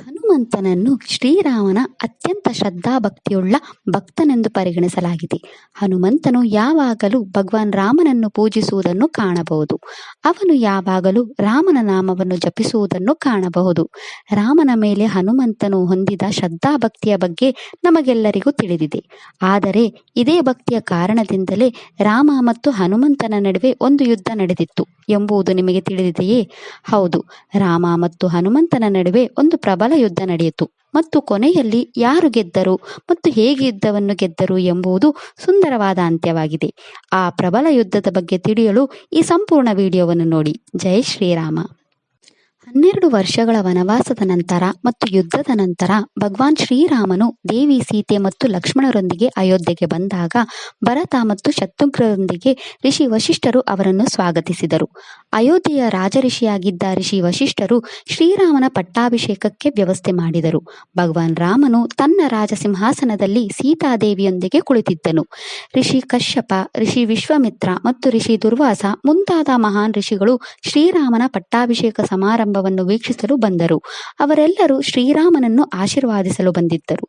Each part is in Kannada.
ಹನುಮಂತನನ್ನು ಶ್ರೀರಾಮನ ಅತ್ಯಂತ ಶ್ರದ್ಧಾಭಕ್ತಿಯುಳ್ಳ ಭಕ್ತನೆಂದು ಪರಿಗಣಿಸಲಾಗಿದೆ. ಹನುಮಂತನು ಯಾವಾಗಲೂ ಭಗವಾನ್ ರಾಮನನ್ನು ಪೂಜಿಸುವುದನ್ನು ಕಾಣಬಹುದು. ಅವನು ಯಾವಾಗಲೂ ರಾಮನ ನಾಮವನ್ನು ಜಪಿಸುವುದನ್ನು ಕಾಣಬಹುದು. ರಾಮನ ಮೇಲೆ ಹನುಮಂತನು ಹೊಂದಿದ ಶ್ರದ್ಧಾಭಕ್ತಿಯ ಬಗ್ಗೆ ನಮಗೆಲ್ಲರಿಗೂ ತಿಳಿದಿದೆ. ಆದರೆ ಇದೇ ಭಕ್ತಿಯ ಕಾರಣದಿಂದಲೇ ರಾಮ ಮತ್ತು ಹನುಮಂತನ ನಡುವೆ ಒಂದು ಯುದ್ಧ ನಡೆದಿತ್ತು ಎಂಬುದು ನಿಮಗೆ ತಿಳಿದಿದೆಯೇ? ಹೌದು, ರಾಮ ಮತ್ತು ಹನುಮಂತನ ನಡುವೆ ಒಂದು ಪ್ರಬಲ ಯುದ್ಧ ನಡೆಯಿತು ಮತ್ತು ಕೊನೆಯಲ್ಲಿ ಯಾರು ಗೆದ್ದರು ಮತ್ತು ಹೇಗೆ ಯುದ್ಧವನ್ನು ಗೆದ್ದರು ಎಂಬುದು ಸುಂದರವಾದ ಅಂತ್ಯವಾಗಿದೆ. ಆ ಪ್ರಬಲ ಯುದ್ಧದ ಬಗ್ಗೆ ತಿಳಿಯಲು ಈ ಸಂಪೂರ್ಣ ವಿಡಿಯೋವನ್ನು ನೋಡಿ. ಜೈ ಶ್ರೀರಾಮ. 12 ವರ್ಷಗಳ ವನವಾಸದ ನಂತರ ಮತ್ತು ಯುದ್ಧದ ನಂತರ ಭಗವಾನ್ ಶ್ರೀರಾಮನು ದೇವಿ ಸೀತೆ ಮತ್ತು ಲಕ್ಷ್ಮಣರೊಂದಿಗೆ ಅಯೋಧ್ಯೆಗೆ ಬಂದಾಗ ಭರತ ಮತ್ತು ಶತ್ರುಘ್ನರೊಂದಿಗೆ ಋಷಿ ವಶಿಷ್ಠರು ಅವರನ್ನು ಸ್ವಾಗತಿಸಿದರು. ಅಯೋಧ್ಯೆಯ ರಾಜಋಷಿಯಾಗಿದ್ದ ಋಷಿ ವಶಿಷ್ಠರು ಶ್ರೀರಾಮನ ಪಟ್ಟಾಭಿಷೇಕಕ್ಕೆ ವ್ಯವಸ್ಥೆ ಮಾಡಿದರು. ಭಗವಾನ್ ರಾಮನು ತನ್ನ ರಾಜಸಿಂಹಾಸನದಲ್ಲಿ ಸೀತಾದೇವಿಯೊಂದಿಗೆ ಕುಳಿತಿದ್ದನು. ಋಷಿ ಕಶ್ಯಪ, ಋಷಿ ವಿಶ್ವಾಮಿತ್ರ ಮತ್ತು ಋಷಿ ದುರ್ವಾಸ ಮುಂತಾದ ಮಹಾನ್ ಋಷಿಗಳು ಶ್ರೀರಾಮನ ಪಟ್ಟಾಭಿಷೇಕ ಸಮಾರಂಭವನ್ನು ವೀಕ್ಷಿಸಲು ಬಂದರು. ಅವರೆಲ್ಲರೂ ಶ್ರೀರಾಮನನ್ನು ಆಶೀರ್ವಾದಿಸಲು ಬಂದಿದ್ದರು.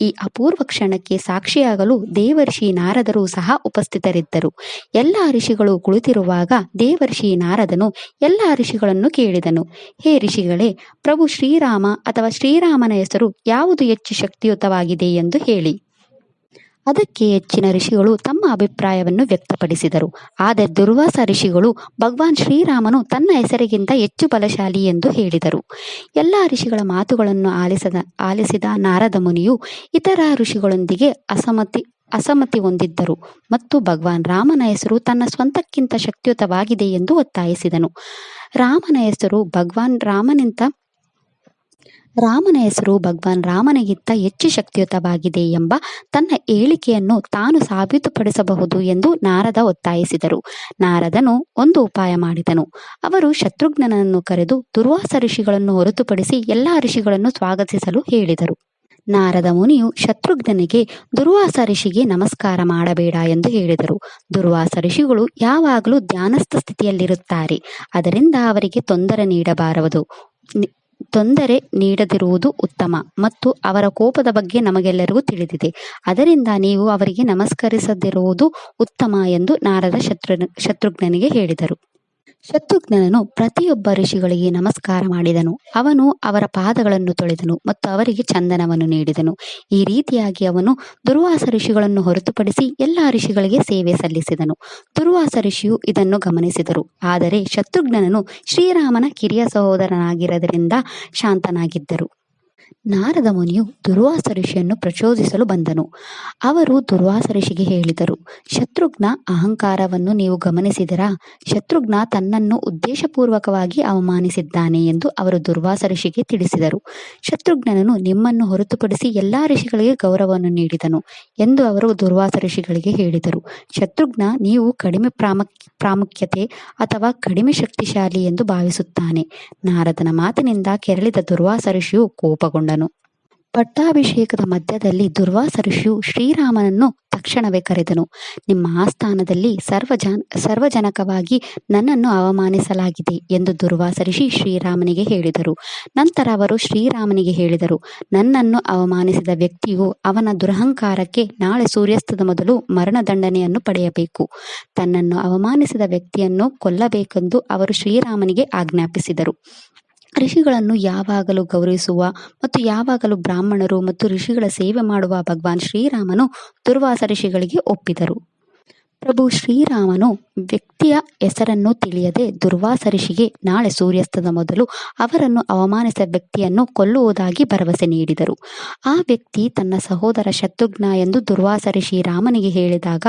ಈ ಅಪೂರ್ವ ಕ್ಷಣಕ್ಕೆ ಸಾಕ್ಷಿಯಾಗಲು ದೇವರ್ಷಿ ನಾರದರು ಸಹ ಉಪಸ್ಥಿತರಿದ್ದರು. ಎಲ್ಲ ಋಷಿಗಳು ಕುಳಿತಿರುವಾಗ ದೇವರ್ಷಿ ನಾರದನು ಎಲ್ಲ ಋಷಿಗಳನ್ನು ಕೇಳಿದನು, ಹೇ ಋಷಿಗಳೇ, ಪ್ರಭು ಶ್ರೀರಾಮ ಅಥವಾ ಶ್ರೀರಾಮನ ಹೆಸರು ಯಾವುದು ಹೆಚ್ಚು ಶಕ್ತಿಯುತವಾಗಿದೆ ಎಂದು ಹೇಳಿ. ಅದಕ್ಕೆ ಹೆಚ್ಚಿನ ಋಷಿಗಳು ತಮ್ಮ ಅಭಿಪ್ರಾಯವನ್ನು ವ್ಯಕ್ತಪಡಿಸಿದರು. ಆದರೆ ದುರ್ವಾಸ ಋಷಿಗಳು ಭಗವಾನ್ ಶ್ರೀರಾಮನು ತನ್ನ ಹೆಸರಿಗಿಂತ ಹೆಚ್ಚು ಬಲಶಾಲಿ ಎಂದು ಹೇಳಿದರು. ಎಲ್ಲ ಋಷಿಗಳ ಮಾತುಗಳನ್ನು ಆಲಿಸಿದ ನಾರದ ಮುನಿಯು ಇತರ ಋಷಿಗಳೊಂದಿಗೆ ಅಸಮ್ಮತಿ ಹೊಂದಿದ್ದರು ಮತ್ತು ಭಗವಾನ್ ರಾಮನ ಹೆಸರು ತನ್ನ ಸ್ವಂತಕ್ಕಿಂತ ಶಕ್ತಿಯುತವಾಗಿದೆ ಎಂದು ಒತ್ತಾಯಿಸಿದನು. ರಾಮನ ಹೆಸರು ಭಗವಾನ್ ರಾಮನಿಗಿಂತ ಹೆಚ್ಚು ಶಕ್ತಿಯುತವಾಗಿದೆ ಎಂಬ ತನ್ನ ಹೇಳಿಕೆಯನ್ನು ತಾನು ಸಾಬೀತುಪಡಿಸಬಹುದು ಎಂದು ನಾರದ ಒತ್ತಾಯಿಸಿದರು. ನಾರದನು ಒಂದು ಉಪಾಯ ಮಾಡಿದನು. ಅವರು ಶತ್ರುಘ್ನನನ್ನು ಕರೆದು ದುರ್ವಾಸ ಋಷಿಗಳನ್ನು ಹೊರತುಪಡಿಸಿ ಎಲ್ಲಾ ಋಷಿಗಳನ್ನು ಸ್ವಾಗತಿಸಲು ಹೇಳಿದರು. ನಾರದ ಮುನಿಯು ಶತ್ರುಘ್ನನಿಗೆ ದುರ್ವಾಸ ಋಷಿಗೆ ನಮಸ್ಕಾರ ಮಾಡಬೇಡ ಎಂದು ಹೇಳಿದರು. ದುರ್ವಾಸ ಋಷಿಗಳು ಯಾವಾಗಲೂ ಧ್ಯಾನಸ್ಥ ಸ್ಥಿತಿಯಲ್ಲಿರುತ್ತಾರೆ. ಅದರಿಂದ ಅವರಿಗೆ ತೊಂದರೆ ನೀಡದಿರುವುದು ಉತ್ತಮ ಮತ್ತು ಅವರ ಕೋಪದ ಬಗ್ಗೆ ನಮಗೆಲ್ಲರಿಗೂ ತಿಳಿದಿದೆ. ಅದರಿಂದ ನೀವು ಅವರಿಗೆ ನಮಸ್ಕರಿಸದಿರುವುದು ಉತ್ತಮ ಎಂದು ನಾರದ ಶತ್ರುಘ್ನನಿಗೆ ಹೇಳಿದರು. ಶತ್ರುಘ್ನನು ಪ್ರತಿಯೊಬ್ಬ ಋಷಿಗಳಿಗೆ ನಮಸ್ಕಾರ ಮಾಡಿದನು. ಅವನು ಅವರ ಪಾದಗಳನ್ನು ತೊಳೆದನು ಮತ್ತು ಅವರಿಗೆ ಚಂದನವನ್ನು ನೀಡಿದನು. ಈ ರೀತಿಯಾಗಿ ಅವನು ದುರ್ವಾಸ ಋಷಿಗಳನ್ನು ಹೊರತುಪಡಿಸಿ ಎಲ್ಲ ಋಷಿಗಳಿಗೆ ಸೇವೆ ಸಲ್ಲಿಸಿದನು. ದುರ್ವಾಸ ಋಷಿಯು ಇದನ್ನು ಗಮನಿಸಿದರು. ಆದರೆ ಶತ್ರುಘ್ನನು ಶ್ರೀರಾಮನ ಕಿರಿಯ ಸಹೋದರನಾಗಿದ್ದರಿಂದ ಶಾಂತನಾಗಿದ್ದರು. ನಾರದ ಮುನಿಯು ದುರ್ವಾಸ ಋಷಿಯನ್ನು ಪ್ರಚೋದಿಸಲು ಬಂದನು. ಅವರು ದುರ್ವಾಸ ಋಷಿಗೆ ಹೇಳಿದರು, ಶತ್ರುಘ್ನ ಅಹಂಕಾರವನ್ನು ನೀವು ಗಮನಿಸಿದರಾ? ಶತ್ರುಘ್ನ ತನ್ನನ್ನು ಉದ್ದೇಶಪೂರ್ವಕವಾಗಿ ಅವಮಾನಿಸಿದ್ದಾನೆ ಎಂದು ಅವರು ದುರ್ವಾಸ ಋಷಿಗೆ ತಿಳಿಸಿದರು. ಶತ್ರುಘ್ನನು ನಿಮ್ಮನ್ನು ಹೊರತುಪಡಿಸಿ ಎಲ್ಲಾ ಋಷಿಗಳಿಗೆ ಗೌರವವನ್ನು ನೀಡಿದನು ಎಂದು ಅವರು ದುರ್ವಾಸ ಋಷಿಗಳಿಗೆ ಹೇಳಿದರು. ಶತ್ರುಘ್ನ ನೀವು ಕಡಿಮೆ ಪ್ರಾಮುಖ್ಯತೆ ಅಥವಾ ಕಡಿಮೆ ಶಕ್ತಿಶಾಲಿ ಎಂದು ಭಾವಿಸುತ್ತಾನೆ. ನಾರದನ ಮಾತಿನಿಂದ ಕೆರಳಿದ ದುರ್ವಾಸ ಋಷಿಯು ಕೋಪಗೊಂಡನು. ಪಟ್ಟಾಭಿಷೇಕದ ಮಧ್ಯದಲ್ಲಿ ದುರ್ವಾಸ ಋಷಿಯು ಶ್ರೀರಾಮನನ್ನು ತಕ್ಷಣವೇ ಕರೆದನು. ನಿಮ್ಮ ಆಸ್ಥಾನದಲ್ಲಿ ಸಾರ್ವಜನಿಕವಾಗಿ ನನ್ನನ್ನು ಅವಮಾನಿಸಲಾಗಿದೆ ಎಂದು ದುರ್ವಾಸ ಋಷಿ ಶ್ರೀರಾಮನಿಗೆ ಹೇಳಿದರು. ನಂತರ ಅವರು ಶ್ರೀರಾಮನಿಗೆ ಹೇಳಿದರು, ನನ್ನನ್ನು ಅವಮಾನಿಸಿದ ವ್ಯಕ್ತಿಯು ಅವನ ದುರಹಂಕಾರಕ್ಕೆ ನಾಳೆ ಸೂರ್ಯಾಸ್ತದ ಮೊದಲು ಮರಣದಂಡನೆಯನ್ನು ಪಡೆಯಬೇಕು. ತನ್ನನ್ನು ಅವಮಾನಿಸಿದ ವ್ಯಕ್ತಿಯನ್ನು ಕೊಲ್ಲಬೇಕೆಂದು ಅವರು ಶ್ರೀರಾಮನಿಗೆ ಆಜ್ಞಾಪಿಸಿದರು. ಋಷಿಗಳನ್ನು ಯಾವಾಗಲೂ ಗೌರವಿಸುವ ಮತ್ತು ಯಾವಾಗಲೂ ಬ್ರಾಹ್ಮಣರು ಮತ್ತು ಋಷಿಗಳ ಸೇವೆ ಮಾಡುವ ಭಗವಾನ್ ಶ್ರೀರಾಮನು ದುರ್ವಾಸ ಋಷಿಗಳಿಗೆ ಒಪ್ಪಿದರು. ಪ್ರಭು ಶ್ರೀರಾಮನು ವ್ಯಕ್ತಿಯ ಹೆಸರನ್ನು ತಿಳಿಯದೆ ದುರ್ವಾಸ ಋಷಿಗೆ ನಾಳೆ ಸೂರ್ಯಾಸ್ತದ ಮೊದಲು ಅವರನ್ನು ಅವಮಾನಿಸಿದ ವ್ಯಕ್ತಿಯನ್ನು ಕೊಲ್ಲುವುದಾಗಿ ಭರವಸೆ ನೀಡಿದರು. ಆ ವ್ಯಕ್ತಿ ತನ್ನ ಸಹೋದರ ಶತ್ರುಘ್ನ ಎಂದು ದುರ್ವಾಸ ಋಷಿ ರಾಮನಿಗೆ ಹೇಳಿದಾಗ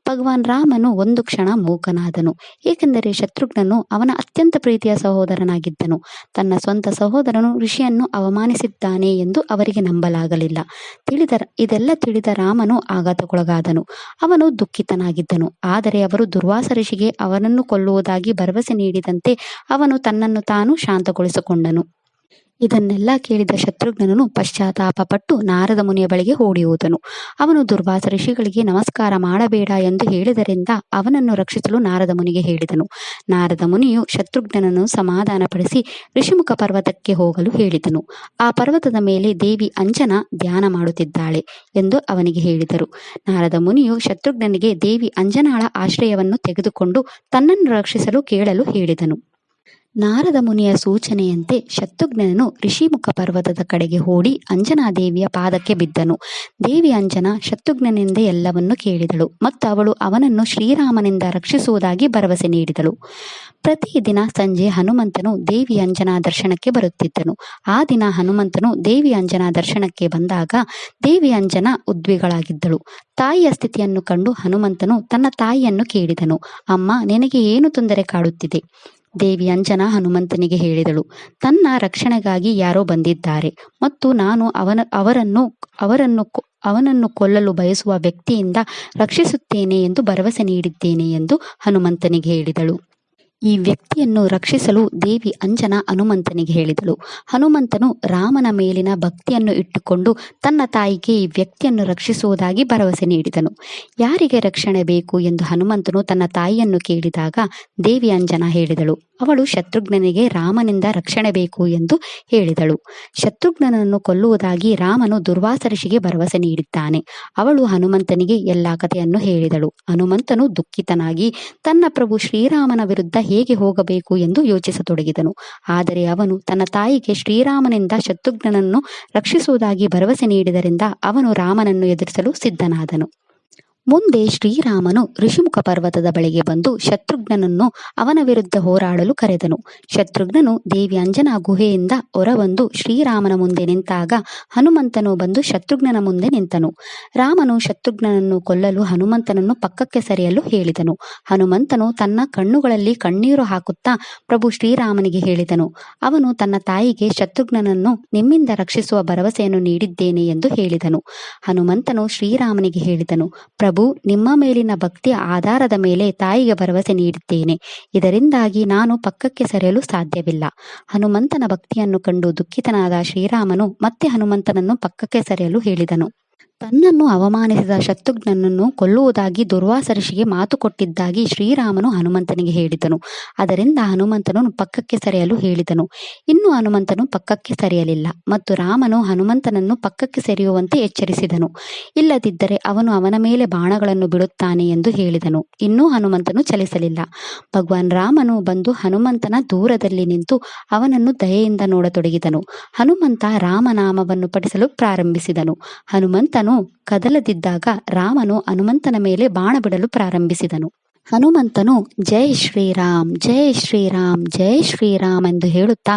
ಭಗವಾನ್ ರಾಮನು ಒಂದು ಕ್ಷಣ ಮೂಕನಾದನು. ಏಕೆಂದರೆ ಶತ್ರುಘ್ನನು ಅವನ ಅತ್ಯಂತ ಪ್ರೀತಿಯ ಸಹೋದರನಾಗಿದ್ದನು. ತನ್ನ ಸ್ವಂತ ಸಹೋದರನು ಋಷಿಯನ್ನು ಅವಮಾನಿಸಿದ್ದಾನೆ ಎಂದು ಅವರಿಗೆ ನಂಬಲಾಗಲಿಲ್ಲ. ಇದೆಲ್ಲ ತಿಳಿದ ರಾಮನು ಆಘಾತಕ್ಕೊಳಗಾದನು. ಅವನು ದುಃಖಿತನಾಗಿದ್ದನು. ಆದರೆ ಅವರು ದುರ್ವಾಸ ಋಷಿಗೆ ಅವನನ್ನು ಕೊಲ್ಲುವುದಾಗಿ ಭರವಸೆ ನೀಡಿದಂತೆ ಅವನು ತನ್ನನ್ನು ತಾನು ಶಾಂತಗೊಳಿಸಿಕೊಂಡನು. ಇದನ್ನೆಲ್ಲ ಕೇಳಿದ ಶತ್ರುಘ್ನನು ಪಶ್ಚಾತ್ತಾಪಪಟ್ಟು ನಾರದ ಮುನಿಯ ಬಳಿಗೆ ಓಡಿ ಹೋದನು. ಅವನು ದುರ್ವಾಸ ಋಷಿಗಳಿಗೆ ನಮಸ್ಕಾರ ಮಾಡಬೇಡ ಎಂದು ಹೇಳಿದರಿಂದ ಅವನನ್ನು ರಕ್ಷಿಸಲು ನಾರದ ಮುನಿಗೆ ಹೇಳಿದನು. ನಾರದ ಮುನಿಯು ಶತ್ರುಘ್ನನನ್ನು ಸಮಾಧಾನಪಡಿಸಿ ಋಷಿಮುಖ ಪರ್ವತಕ್ಕೆ ಹೋಗಲು ಹೇಳಿದನು. ಆ ಪರ್ವತದ ಮೇಲೆ ದೇವಿ ಅಂಜನಾ ಧ್ಯಾನ ಮಾಡುತ್ತಿದ್ದಾಳೆ ಎಂದು ಅವನಿಗೆ ಹೇಳಿದರು. ನಾರದ ಮುನಿಯು ಶತ್ರುಘ್ನನಿಗೆ ದೇವಿ ಅಂಜನಾಳ ಆಶ್ರಯವನ್ನು ತೆಗೆದುಕೊಂಡು ತನ್ನನ್ನು ರಕ್ಷಿಸಲು ಕೇಳಲು ಹೇಳಿದನು. ನಾರದ ಮುನಿಯ ಸೂಚನೆಯಂತೆ ಶತ್ರುಘ್ನನು ಋಷಿಮುಖ ಪರ್ವತದ ಕಡೆಗೆ ಓಡಿ ಅಂಜನಾದೇವಿಯ ಪಾದಕ್ಕೆ ಬಿದ್ದನು. ದೇವಿ ಅಂಜನಾ ಶತ್ರುಘ್ನನಿಂದ ಎಲ್ಲವನ್ನೂ ಕೇಳಿದಳು ಮತ್ತು ಅವಳು ಅವನನ್ನು ಶ್ರೀರಾಮನಿಂದ ರಕ್ಷಿಸುವುದಾಗಿ ಭರವಸೆ ನೀಡಿದಳು. ಪ್ರತಿದಿನ ಸಂಜೆ ಹನುಮಂತನು ದೇವಿ ಅಂಜನಾ ದರ್ಶನಕ್ಕೆ ಬರುತ್ತಿದ್ದನು. ಆ ದಿನ ಹನುಮಂತನು ದೇವಿ ಅಂಜನಾ ದರ್ಶನಕ್ಕೆ ಬಂದಾಗ ದೇವಿ ಅಂಜನಾ ಉದ್ವಿಗಳಾಗಿದ್ದಳು. ತಾಯಿಯ ಸ್ಥಿತಿಯನ್ನು ಕಂಡು ಹನುಮಂತನು ತನ್ನ ತಾಯಿಯನ್ನು ಕೇಳಿದನು. ಅಮ್ಮ, ನಿನಗೆ ಏನು ತೊಂದರೆ ಕಾಡುತ್ತಿದೆ? ದೇವಿ ಅಂಜನಾ ಹನುಮಂತನಿಗೆ ಹೇಳಿದಳು, ತನ್ನ ರಕ್ಷಣೆಗಾಗಿ ಯಾರೋ ಬಂದಿದ್ದಾರೆ ಮತ್ತು ನಾನು ಅವನನ್ನು ಕೊಲ್ಲಲು ಬಯಸುವ ವ್ಯಕ್ತಿಯಿಂದ ರಕ್ಷಿಸುತ್ತೇನೆ ಎಂದು ಭರವಸೆ ನೀಡಿದ್ದೇನೆ ಎಂದು ಹನುಮಂತನಿಗೆ ಹೇಳಿದಳು. ಈ ವ್ಯಕ್ತಿಯನ್ನು ರಕ್ಷಿಸಲು ದೇವಿ ಅಂಜನಾ ಹನುಮಂತನಿಗೆ ಹೇಳಿದಳು. ಹನುಮಂತನು ರಾಮನ ಮೇಲಿನ ಭಕ್ತಿಯನ್ನು ಇಟ್ಟುಕೊಂಡು ತನ್ನ ತಾಯಿಗೆ ಈ ವ್ಯಕ್ತಿಯನ್ನು ರಕ್ಷಿಸುವುದಾಗಿ ಭರವಸೆ ನೀಡಿದನು. ಯಾರಿಗೆ ರಕ್ಷಣೆ ಬೇಕು ಎಂದು ಹನುಮಂತನು ತನ್ನ ತಾಯಿಯನ್ನು ಕೇಳಿದಾಗ ದೇವಿ ಅಂಜನಾ ಹೇಳಿದಳು, ಅವಳು ಶತ್ರುಘ್ನನಿಗೆ ರಾಮನಿಂದ ರಕ್ಷಣೆ ಬೇಕು ಎಂದು ಹೇಳಿದಳು. ಶತ್ರುಘ್ನನನ್ನು ಕೊಲ್ಲುವುದಾಗಿ ರಾಮನು ದುರ್ವಾಸ ಋಷಿಗೆ ಭರವಸೆ ನೀಡಿದ್ದಾನೆ. ಅವಳು ಹನುಮಂತನಿಗೆ ಎಲ್ಲಾ ಕಥೆಯನ್ನು ಹೇಳಿದಳು. ಹನುಮಂತನು ದುಃಖಿತನಾಗಿ ತನ್ನ ಪ್ರಭು ಶ್ರೀರಾಮನ ವಿರುದ್ಧ ಹೇಗೆ ಹೋಗಬೇಕು ಎಂದು ಯೋಚಿಸತೊಡಗಿದನು. ಆದರೆ ಅವನು ತನ್ನ ತಾಯಿಗೆ ಶ್ರೀರಾಮನಿಂದ ಶತ್ರುಘ್ನನನ್ನು ರಕ್ಷಿಸುವುದಾಗಿ ಭರವಸೆ ನೀಡಿದರಿಂದ ಅವನು ರಾಮನನ್ನು ಎದುರಿಸಲು ಸಿದ್ಧನಾದನು. ಮುಂದೆ ಶ್ರೀರಾಮನು ಋಷಿಮುಖ ಪರ್ವತದ ಬಳಿಗೆ ಬಂದು ಶತ್ರುಘ್ನನನ್ನು ಅವನ ವಿರುದ್ಧ ಹೋರಾಡಲು ಕರೆದನು. ಶತ್ರುಘ್ನನು ದೇವಿ ಅಂಜನಾ ಗುಹೆಯಿಂದ ಹೊರಬಂದು ಶ್ರೀರಾಮನ ಮುಂದೆ ನಿಂತಾಗ ಹನುಮಂತನು ಬಂದು ಶತ್ರುಘ್ನನ ಮುಂದೆ ನಿಂತನು. ರಾಮನು ಶತ್ರುಘ್ನನನ್ನು ಕೊಲ್ಲಲು ಹನುಮಂತನನ್ನು ಪಕ್ಕಕ್ಕೆ ಸರಿಯಲು ಹೇಳಿದನು. ಹನುಮಂತನು ತನ್ನ ಕಣ್ಣುಗಳಲ್ಲಿ ಕಣ್ಣೀರು ಹಾಕುತ್ತಾ ಪ್ರಭು ಶ್ರೀರಾಮನಿಗೆ ಹೇಳಿದನು. ಅವನು ತನ್ನ ತಾಯಿಗೆ ಶತ್ರುಘ್ನನನ್ನು ನಿಮ್ಮಿಂದ ರಕ್ಷಿಸುವ ಭರವಸೆಯನ್ನು ನೀಡಿದ್ದೇನೆ ಎಂದು ಹೇಳಿದನು. ಹನುಮಂತನು ಶ್ರೀರಾಮನಿಗೆ ಹೇಳಿದನು, ಪ್ರಭು, ನಿಮ್ಮ ಮೇಲಿನ ಭಕ್ತಿಯ ಆಧಾರದ ಮೇಲೆ ತಾಯಿಗೆ ಭರವಸೆ ನೀಡಿದ್ದೇನೆ. ಇದರಿಂದಾಗಿ ನಾನು ಪಕ್ಕಕ್ಕೆ ಸರಿಯಲು ಸಾಧ್ಯವಿಲ್ಲ. ಹನುಮಂತನ ಭಕ್ತಿಯನ್ನು ಕಂಡು ದುಃಖಿತನಾದ ಶ್ರೀರಾಮನು ಮತ್ತೆ ಹನುಮಂತನನ್ನು ಪಕ್ಕಕ್ಕೆ ಸರಿಯಲು ಹೇಳಿದನು. ತನ್ನನ್ನು ಅವಮಾನಿಸಿದ ಶತ್ರುಘ್ನನನ್ನು ಕೊಲ್ಲುವುದಾಗಿ ದುರ್ವಾಸ ಋಷಿಗೆ ಮಾತು ಕೊಟ್ಟಿದ್ದಾಗಿ ಶ್ರೀರಾಮನು ಹನುಮಂತನಿಗೆ ಹೇಳಿದನು. ಅದರಿಂದ ಹನುಮಂತನು ಪಕ್ಕಕ್ಕೆ ಸರಿಯಲು ಹೇಳಿದನು. ಇನ್ನು ಹನುಮಂತನು ಪಕ್ಕಕ್ಕೆ ಸರಿಯಲಿಲ್ಲ ಮತ್ತು ರಾಮನು ಹನುಮಂತನನ್ನು ಪಕ್ಕಕ್ಕೆ ಸರಿಯುವಂತೆ ಎಚ್ಚರಿಸಿದನು. ಇಲ್ಲದಿದ್ದರೆ ಅವನು ಅವನ ಮೇಲೆ ಬಾಣಗಳನ್ನು ಬಿಡುತ್ತಾನೆ ಎಂದು ಹೇಳಿದನು. ಇನ್ನೂ ಹನುಮಂತನು ಚಲಿಸಲಿಲ್ಲ. ಭಗವಾನ್ ರಾಮನು ಬಂದು ಹನುಮಂತನ ದೂರದಲ್ಲಿ ನಿಂತು ಅವನನ್ನು ದಯೆಯಿಂದ ನೋಡತೊಡಗಿದನು. ಹನುಮಂತ ರಾಮನಾಮವನ್ನು ಪಠಿಸಲು ಪ್ರಾರಂಭಿಸಿದನು. ಹನುಮಂತನು ಕದಲದಿದ್ದಾಗ ರಾಮನು ಹನುಮಂತನ ಮೇಲೆ ಬಾಣ ಬಿಡಲು ಪ್ರಾರಂಭಿಸಿದನು. ಹನುಮಂತನು ಜೈ ಶ್ರೀರಾಮ್, ಜೈ ಶ್ರೀರಾಮ್, ಜೈ ಶ್ರೀರಾಮ್ ಎಂದು ಹೇಳುತ್ತಾ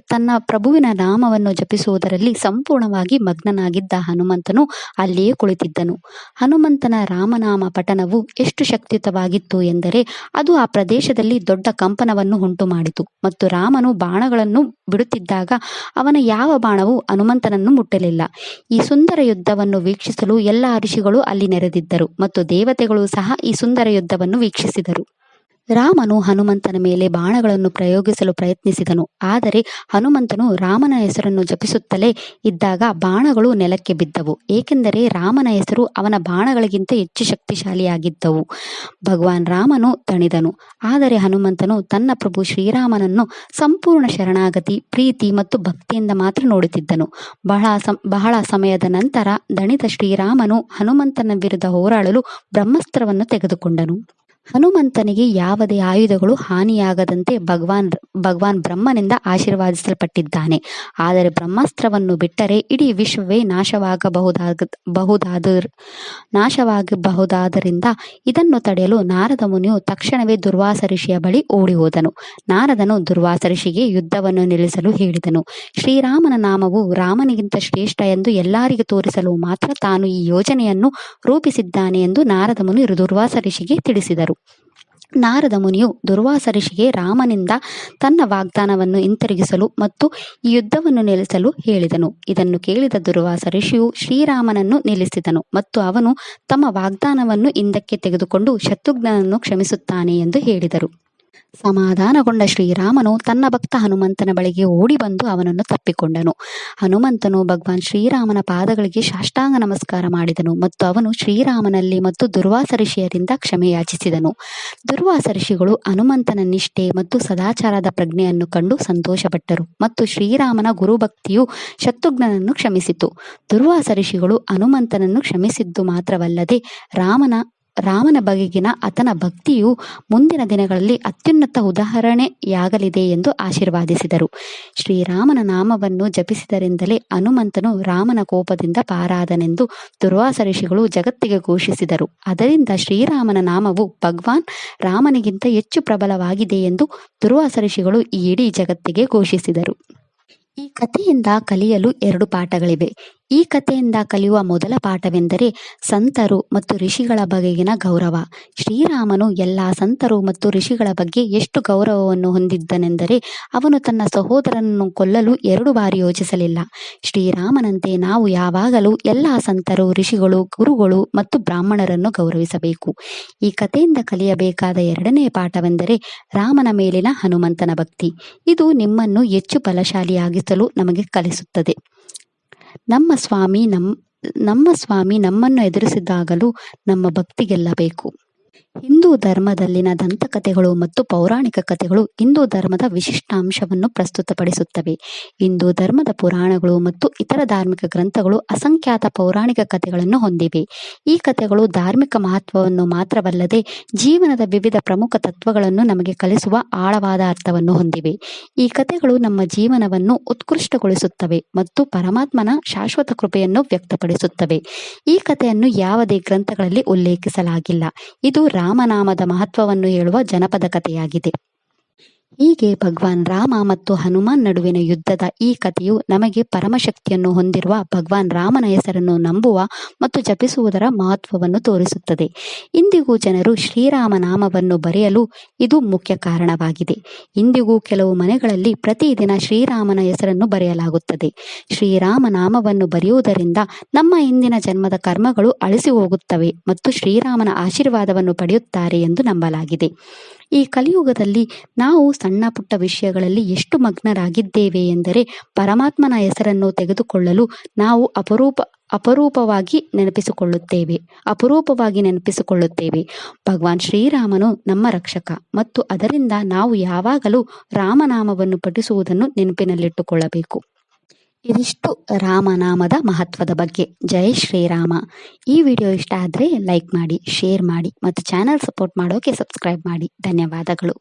ತನ್ನ ಪ್ರಭುವಿನ ನಾಮವನ್ನು ಜಪಿಸುವುದರಲ್ಲಿ ಸಂಪೂರ್ಣವಾಗಿ ಮಗ್ನನಾಗಿದ್ದ ಹನುಮಂತನು ಅಲ್ಲಿಯೇ ಕುಳಿತಿದ್ದನು. ಹನುಮಂತನ ರಾಮನಾಮ ಪಠನವು ಎಷ್ಟು ಶಕ್ತಿಯುತವಾಗಿತ್ತು ಎಂದರೆ ಅದು ಆ ಪ್ರದೇಶದಲ್ಲಿ ದೊಡ್ಡ ಕಂಪನವನ್ನು ಉಂಟು ಮಾಡಿತು ಮತ್ತು ರಾಮನು ಬಾಣಗಳನ್ನು ಬಿಡುತ್ತಿದ್ದಾಗ ಅವನ ಯಾವ ಬಾಣವೂ ಹನುಮಂತನನ್ನು ಮುಟ್ಟಲಿಲ್ಲ. ಈ ಸುಂದರ ಯುದ್ಧವನ್ನು ವೀಕ್ಷಿಸಲು ಎಲ್ಲ ಋಷಿಗಳು ಅಲ್ಲಿ ನೆರೆದಿದ್ದರು ಮತ್ತು ದೇವತೆಗಳು ಸಹ ಈ ಸುಂದರ ಯುದ್ಧವನ್ನು ವೀಕ್ಷಿಸಿದರು. ರಾಮನು ಹನುಮಂತನ ಮೇಲೆ ಬಾಣಗಳನ್ನು ಪ್ರಯೋಗಿಸಲು ಪ್ರಯತ್ನಿಸಿದನು. ಆದರೆ ಹನುಮಂತನು ರಾಮನ ಹೆಸರನ್ನು ಜಪಿಸುತ್ತಲೇ ಇದ್ದಾಗ ಬಾಣಗಳು ನೆಲಕ್ಕೆ ಬಿದ್ದವು, ಏಕೆಂದರೆ ರಾಮನ ಹೆಸರು ಅವನ ಬಾಣಗಳಿಗಿಂತ ಹೆಚ್ಚು ಶಕ್ತಿಶಾಲಿಯಾಗಿದ್ದವು. ಭಗವಾನ್ ರಾಮನು ದಣಿದನು. ಆದರೆ ಹನುಮಂತನು ತನ್ನ ಪ್ರಭು ಶ್ರೀರಾಮನನ್ನು ಸಂಪೂರ್ಣ ಶರಣಾಗತಿ, ಪ್ರೀತಿ ಮತ್ತು ಭಕ್ತಿಯಿಂದ ಮಾತ್ರ ನೋಡುತ್ತಿದ್ದನು. ಬಹಳ ಸಮಯದ ನಂತರ ದಣಿದ ಶ್ರೀರಾಮನು ಹನುಮಂತನ ವಿರುದ್ಧ ಹೋರಾಡಲು ಬ್ರಹ್ಮಾಸ್ತ್ರವನ್ನು ತೆಗೆದುಕೊಂಡನು. ಹನುಮಂತನಿಗೆ ಯಾವುದೇ ಆಯುಧಗಳು ಹಾನಿಯಾಗದಂತೆ ಭಗವಾನ್ ಬ್ರಹ್ಮನಿಂದ ಆಶೀರ್ವಾದಿಸಲ್ಪಟ್ಟಿದ್ದಾನೆ. ಆದರೆ ಬ್ರಹ್ಮಾಸ್ತ್ರವನ್ನು ಬಿಟ್ಟರೆ ಇಡೀ ವಿಶ್ವವೇ ನಾಶವಾಗಬಹುದಾದ್ದರಿಂದ ಇದನ್ನು ತಡೆಯಲು ನಾರದ ಮುನಿಯು ತಕ್ಷಣವೇ ದುರ್ವಾಸ ಋಷಿಯ ಬಳಿ ಓಡಿ ಹೋದನು. ನಾರದನು ದುರ್ವಾಸ ಋಷಿಗೆ ಯುದ್ಧವನ್ನು ನಿಲ್ಲಿಸಲು ಹೇಳಿದನು. ಶ್ರೀರಾಮನ ನಾಮವು ರಾಮನಿಗಿಂತ ಶ್ರೇಷ್ಠ ಎಂದು ಎಲ್ಲರಿಗೂ ತೋರಿಸಲು ಮಾತ್ರ ತಾನು ಈ ಯೋಜನೆಯನ್ನು ರೂಪಿಸಿದ್ದಾನೆ ಎಂದು ನಾರದ ಮುನಿ ದುರ್ವಾಸ ಋಷಿಗೆ ತಿಳಿಸಿದರು. ನಾರದ ಮುನಿಯು ದುರ್ವಾಸ ಋಷಿಗೆ ರಾಮನಿಂದ ತನ್ನ ವಾಗ್ದಾನವನ್ನು ಹಿಂತಿರುಗಿಸಲು ಮತ್ತು ಈ ಯುದ್ಧವನ್ನು ನಿಲ್ಲಿಸಲು ಹೇಳಿದನು. ಇದನ್ನು ಕೇಳಿದ ದುರ್ವಾಸ ಋಷಿಯು ಶ್ರೀರಾಮನನ್ನು ನಿಲ್ಲಿಸಿದನು ಮತ್ತು ಅವನು ತಮ್ಮ ವಾಗ್ದಾನವನ್ನು ಹಿಂದಕ್ಕೆ ತೆಗೆದುಕೊಂಡು ಶತ್ರುಘ್ನನನ್ನು ಕ್ಷಮಿಸುತ್ತಾನೆ ಎಂದು ಹೇಳಿದರು. ಸಮಾಧಾನಗೊಂಡ ಶ್ರೀರಾಮನು ತನ್ನ ಭಕ್ತ ಹನುಮಂತನ ಬಳಿಗೆ ಓಡಿ ಬಂದು ಅವನನ್ನು ತಪ್ಪಿಕೊಂಡನು. ಹನುಮಂತನು ಭಗವಾನ್ ಶ್ರೀರಾಮನ ಪಾದಗಳಿಗೆ ಸಾಷ್ಟಾಂಗ ನಮಸ್ಕಾರ ಮಾಡಿದನು ಮತ್ತು ಅವನು ಶ್ರೀರಾಮನಲ್ಲಿ ಮತ್ತು ದುರ್ವಾಸ ಋಷಿಯರಿಂದ ಕ್ಷಮೆ ಯಾಚಿಸಿದನು. ದುರ್ವಾಸ ಋಷಿಗಳು ಹನುಮಂತನ ನಿಷ್ಠೆ ಮತ್ತು ಸದಾಚಾರದ ಪ್ರಜ್ಞೆಯನ್ನು ಕಂಡು ಸಂತೋಷಪಟ್ಟರು ಮತ್ತು ಶ್ರೀರಾಮನ ಗುರುಭಕ್ತಿಯು ಶತ್ರುಘ್ನನನ್ನು ಕ್ಷಮಿಸಿತು. ದುರ್ವಾಸ ಋಷಿಗಳು ಹನುಮಂತನನ್ನು ಕ್ಷಮಿಸಿದ್ದು ಮಾತ್ರವಲ್ಲದೆ ರಾಮನ ಬಗೆಗಿನ ಆತನ ಭಕ್ತಿಯು ಮುಂದಿನ ದಿನಗಳಲ್ಲಿ ಅತ್ಯುನ್ನತ ಉದಾಹರಣೆಯಾಗಲಿದೆ ಎಂದು ಆಶೀರ್ವಾದಿಸಿದರು. ಶ್ರೀರಾಮನ ನಾಮವನ್ನು ಜಪಿಸಿದರಿಂದಲೇ ಹನುಮಂತನು ರಾಮನ ಕೋಪದಿಂದ ಪಾರಾದನೆಂದು ದುರ್ವಾಸ ಋಷಿಗಳು ಜಗತ್ತಿಗೆ ಘೋಷಿಸಿದರು. ಅದರಿಂದ ಶ್ರೀರಾಮನ ನಾಮವು ಭಗವಾನ್ ರಾಮನಿಗಿಂತ ಹೆಚ್ಚು ಪ್ರಬಲವಾಗಿದೆ ಎಂದು ದುರ್ವಾಸ ಋಷಿಗಳು ಈ ಇಡೀ ಜಗತ್ತಿಗೆ ಘೋಷಿಸಿದರು. ಈ ಕಥೆಯಿಂದ ಕಲಿಯಲು 2 ಪಾಠಗಳಿವೆ. ಈ ಕಥೆಯಿಂದ ಕಲಿಯುವ ಮೊದಲ ಪಾಠವೆಂದರೆ ಸಂತರು ಮತ್ತು ಋಷಿಗಳ ಬಗೆಗಿನ ಗೌರವ. ಶ್ರೀರಾಮನು ಎಲ್ಲ ಸಂತರು ಮತ್ತು ಋಷಿಗಳ ಬಗ್ಗೆ ಎಷ್ಟು ಗೌರವವನ್ನು ಹೊಂದಿದ್ದನೆಂದರೆ ಅವನು ತನ್ನ ಸಹೋದರನನ್ನು ಕೊಲ್ಲಲು 2 ಬಾರಿ ಯೋಚಿಸಲಿಲ್ಲ. ಶ್ರೀರಾಮನಂತೆ ನಾವು ಯಾವಾಗಲೂ ಎಲ್ಲ ಸಂತರು, ಋಷಿಗಳು, ಗುರುಗಳು ಮತ್ತು ಬ್ರಾಹ್ಮಣರನ್ನು ಗೌರವಿಸಬೇಕು. ಈ ಕಥೆಯಿಂದ ಕಲಿಯಬೇಕಾದ 2ನೇ ಪಾಠವೆಂದರೆ ರಾಮನ ಮೇಲಿನ ಹನುಮಂತನ ಭಕ್ತಿ. ಇದು ನಿಮ್ಮನ್ನು ಹೆಚ್ಚು ಬಲಶಾಲಿಯಾಗಿಸಲು ನಮಗೆ ಕಲಿಸುತ್ತದೆ. ನಮ್ಮ ಸ್ವಾಮಿ ನಮ್ಮನ್ನು ಎದುರಿಸಿದಾಗಲೂ ನಮ್ಮ ಭಕ್ತಿ ಗೆಲ್ಲಬೇಕು. ಹಿಂದೂ ಧರ್ಮದಲ್ಲಿನ ದಂತಕಥೆಗಳು ಮತ್ತು ಪೌರಾಣಿಕ ಕಥೆಗಳು ಹಿಂದೂ ಧರ್ಮದ ವಿಶಿಷ್ಟಾಂಶವನ್ನು ಪ್ರಸ್ತುತಪಡಿಸುತ್ತವೆ. ಹಿಂದೂ ಧರ್ಮದ ಪುರಾಣಗಳು ಮತ್ತು ಇತರ ಧಾರ್ಮಿಕ ಗ್ರಂಥಗಳು ಅಸಂಖ್ಯಾತ ಪೌರಾಣಿಕ ಕಥೆಗಳನ್ನು ಹೊಂದಿವೆ. ಈ ಕಥೆಗಳು ಧಾರ್ಮಿಕ ಮಹತ್ವವನ್ನು ಮಾತ್ರವಲ್ಲದೆ ಜೀವನದ ವಿವಿಧ ಪ್ರಮುಖ ತತ್ವಗಳನ್ನು ನಮಗೆ ಕಲಿಸುವ ಆಳವಾದ ಅರ್ಥವನ್ನು ಹೊಂದಿವೆ. ಈ ಕಥೆಗಳು ನಮ್ಮ ಜೀವನವನ್ನು ಉತ್ಕೃಷ್ಟಗೊಳಿಸುತ್ತವೆ ಮತ್ತು ಪರಮಾತ್ಮನ ಶಾಶ್ವತ ಕೃಪೆಯನ್ನು ವ್ಯಕ್ತಪಡಿಸುತ್ತವೆ. ಈ ಕಥೆಯನ್ನು ಯಾವುದೇ ಗ್ರಂಥಗಳಲ್ಲಿ ಉಲ್ಲೇಖಿಸಲಾಗಿಲ್ಲ. ಇದು ರಾಮನಾಮದ ಮಹತ್ವವನ್ನು ಹೇಳುವ ಜನಪದ ಕಥೆಯಾಗಿದೆ. ಹೀಗೆ ಭಗವಾನ್ ರಾಮ ಮತ್ತು ಹನುಮಾನ್ ನಡುವಿನ ಯುದ್ಧದ ಈ ಕಥೆಯು ನಮಗೆ ಪರಮಶಕ್ತಿಯನ್ನು ಹೊಂದಿರುವ ಭಗವಾನ್ ರಾಮನ ಹೆಸರನ್ನು ನಂಬುವ ಮತ್ತು ಜಪಿಸುವುದರ ಮಹತ್ವವನ್ನು ತೋರಿಸುತ್ತದೆ. ಇಂದಿಗೂ ಜನರು ಶ್ರೀರಾಮ ನಾಮವನ್ನು ಬರೆಯಲು ಇದು ಮುಖ್ಯ ಕಾರಣವಾಗಿದೆ. ಇಂದಿಗೂ ಕೆಲವು ಮನೆಗಳಲ್ಲಿ ಪ್ರತಿದಿನ ಶ್ರೀರಾಮನ ಹೆಸರನ್ನು ಬರೆಯಲಾಗುತ್ತದೆ. ಶ್ರೀರಾಮ ನಾಮವನ್ನು ಬರೆಯುವುದರಿಂದ ನಮ್ಮ ಹಿಂದಿನ ಜನ್ಮದ ಕರ್ಮಗಳು ಅಳಿಸಿ ಹೋಗುತ್ತವೆ ಮತ್ತು ಶ್ರೀರಾಮನ ಆಶೀರ್ವಾದವನ್ನು ಪಡೆಯುತ್ತಾರೆ ಎಂದು ನಂಬಲಾಗಿದೆ. ಈ ಕಲಿಯುಗದಲ್ಲಿ ನಾವು ಸಣ್ಣ ಪುಟ್ಟ ವಿಷಯಗಳಲ್ಲಿ ಎಷ್ಟು ಮಗ್ನರಾಗಿದ್ದೇವೆ ಎಂದರೆ ಪರಮಾತ್ಮನ ಹೆಸರನ್ನು ತೆಗೆದುಕೊಳ್ಳಲು ನಾವು ಅಪರೂಪವಾಗಿ ನೆನಪಿಸಿಕೊಳ್ಳುತ್ತೇವೆ. ಭಗವಾನ್ ಶ್ರೀರಾಮನು ನಮ್ಮ ರಕ್ಷಕ ಮತ್ತು ಅದರಿಂದ ನಾವು ಯಾವಾಗಲೂ ರಾಮನಾಮವನ್ನು ಪಠಿಸುವುದನ್ನು ನೆನಪಿನಲ್ಲಿಟ್ಟುಕೊಳ್ಳಬೇಕು. ಇದಿಷ್ಟು ರಾಮನಾಮದ ಮಹತ್ವದ ಬಗ್ಗೆ. ಜೈ ಶ್ರೀರಾಮ. ಈ ವಿಡಿಯೋ ಇಷ್ಟ ಆದರೆ ಲೈಕ್ ಮಾಡಿ, ಶೇರ್ ಮಾಡಿ ಮತ್ತು ಚಾನಲ್ ಸಪೋರ್ಟ್ ಮಾಡೋಕೆ ಸಬ್ಸ್ಕ್ರೈಬ್ ಮಾಡಿ. ಧನ್ಯವಾದಗಳು.